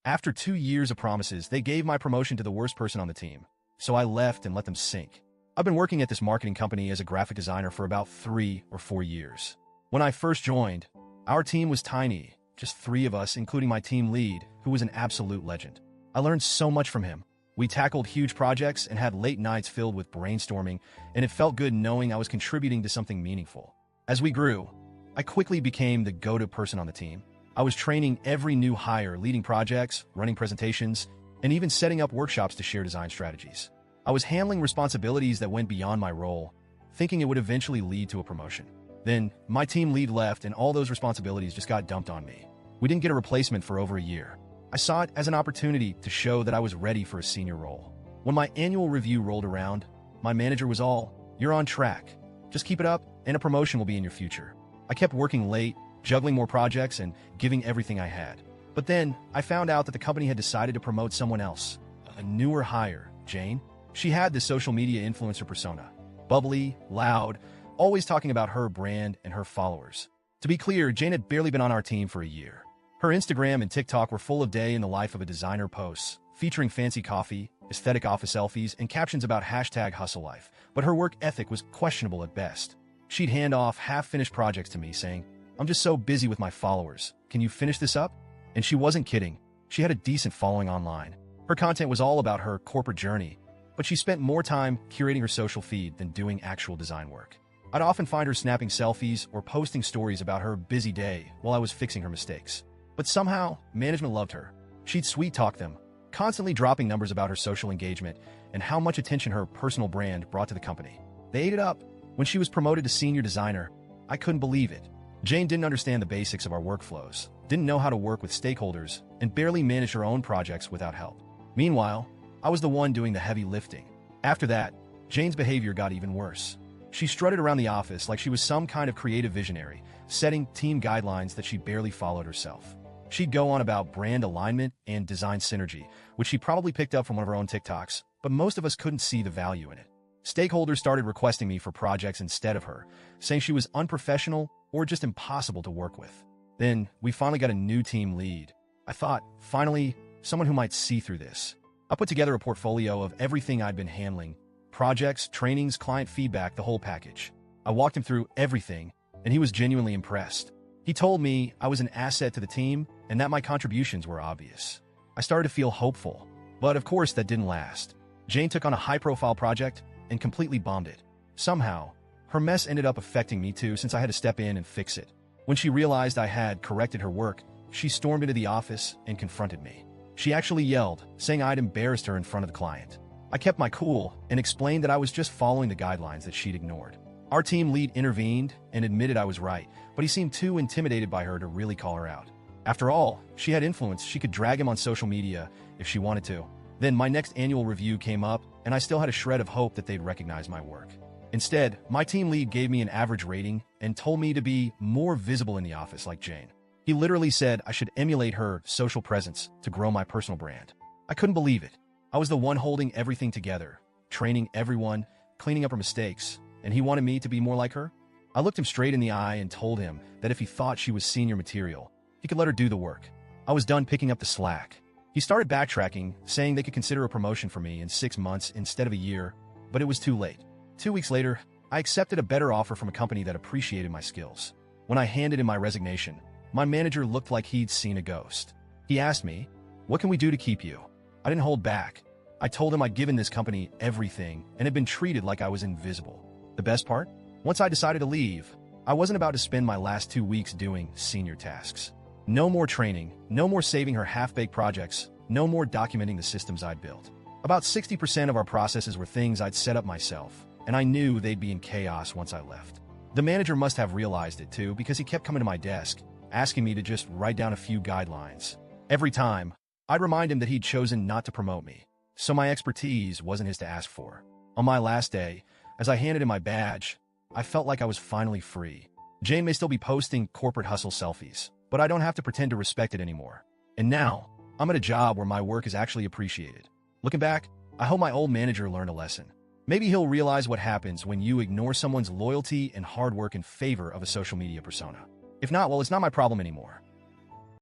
After 2 years of promises, they gave my promotion to the worst person on the team. So I left and let them sink. I've been working at this marketing company as a graphic designer for about 3 or 4 years. When I first joined, our team was tiny, just 3 of us, including my team lead, who was an absolute legend. I learned so much from him. We tackled huge projects and had late nights filled with brainstorming, and it felt good knowing I was contributing to something meaningful. As we grew, I quickly became the go-to person on the team. I was training every new hire, leading projects, running presentations, and even setting up workshops to share design strategies. I was handling responsibilities that went beyond my role, thinking it would eventually lead to a promotion. Then, my team lead left and all those responsibilities just got dumped on me. We didn't get a replacement for over a year. I saw it as an opportunity to show that I was ready for a senior role. When my annual review rolled around, my manager was all, "You're on track. Just keep it up, and a promotion will be in your future." I kept working late, juggling more projects, and giving everything I had. But then, I found out that the company had decided to promote someone else, a newer hire, Jane. She had the social media influencer persona. Bubbly, loud, always talking about her brand and her followers. To be clear, Jane had barely been on our team for a year. Her Instagram and TikTok were full of day in the life of a designer posts, featuring fancy coffee, aesthetic office selfies, and captions about #hustle_life. But her work ethic was questionable at best. She'd hand off half-finished projects to me, saying, "I'm just so busy with my followers. Can you finish this up?" And she wasn't kidding. She had a decent following online. Her content was all about her corporate journey, but she spent more time curating her social feed than doing actual design work. I'd often find her snapping selfies or posting stories about her busy day while I was fixing her mistakes. But somehow, management loved her. She'd sweet-talk them, constantly dropping numbers about her social engagement and how much attention her personal brand brought to the company. They ate it up. When she was promoted to senior designer, I couldn't believe it. Jane didn't understand the basics of our workflows, didn't know how to work with stakeholders, and barely managed her own projects without help. Meanwhile, I was the one doing the heavy lifting. After that, Jane's behavior got even worse. She strutted around the office like she was some kind of creative visionary, setting team guidelines that she barely followed herself. She'd go on about brand alignment and design synergy, which she probably picked up from one of her own TikToks, but most of us couldn't see the value in it. Stakeholders started requesting me for projects instead of her, saying she was unprofessional or just impossible to work with. Then, we finally got a new team lead. I thought, finally, someone who might see through this. I put together a portfolio of everything I'd been handling: projects, trainings, client feedback, the whole package. I walked him through everything, and he was genuinely impressed. He told me I was an asset to the team and that my contributions were obvious. I started to feel hopeful, but of course that didn't last. Jane took on a high-profile project and completely bombed it. Somehow, her mess ended up affecting me too, since I had to step in and fix it. When she realized I had corrected her work, she stormed into the office and confronted me. She actually yelled, saying I'd embarrassed her in front of the client. I kept my cool and explained that I was just following the guidelines that she'd ignored. Our team lead intervened and admitted I was right, but he seemed too intimidated by her to really call her out. After all, she had influence. She could drag him on social media if she wanted to. Then my next annual review came up, and I still had a shred of hope that they'd recognize my work. Instead, my team lead gave me an average rating and told me to be more visible in the office like Jane. He literally said I should emulate her social presence to grow my personal brand. I couldn't believe it. I was the one holding everything together, training everyone, cleaning up her mistakes, and he wanted me to be more like her? I looked him straight in the eye and told him that if he thought she was senior material, he could let her do the work. I was done picking up the slack. He started backtracking, saying they could consider a promotion for me in 6 months instead of a year, but it was too late. 2 weeks later, I accepted a better offer from a company that appreciated my skills. When I handed in my resignation, my manager looked like he'd seen a ghost. He asked me, "What can we do to keep you?" I didn't hold back. I told him I'd given this company everything and had been treated like I was invisible. The best part? Once I decided to leave, I wasn't about to spend my last 2 weeks doing senior tasks. No more training, no more saving her half-baked projects, no more documenting the systems I'd built. About 60% of our processes were things I'd set up myself, and I knew they'd be in chaos once I left. The manager must have realized it too, because he kept coming to my desk, asking me to just write down a few guidelines. Every time, I'd remind him that he'd chosen not to promote me, so my expertise wasn't his to ask for. On my last day, as I handed in my badge, I felt like I was finally free. Jane may still be posting corporate hustle selfies, but I don't have to pretend to respect it anymore. And now, I'm at a job where my work is actually appreciated. Looking back, I hope my old manager learned a lesson. Maybe he'll realize what happens when you ignore someone's loyalty and hard work in favor of a social media persona. If not, well, it's not my problem anymore.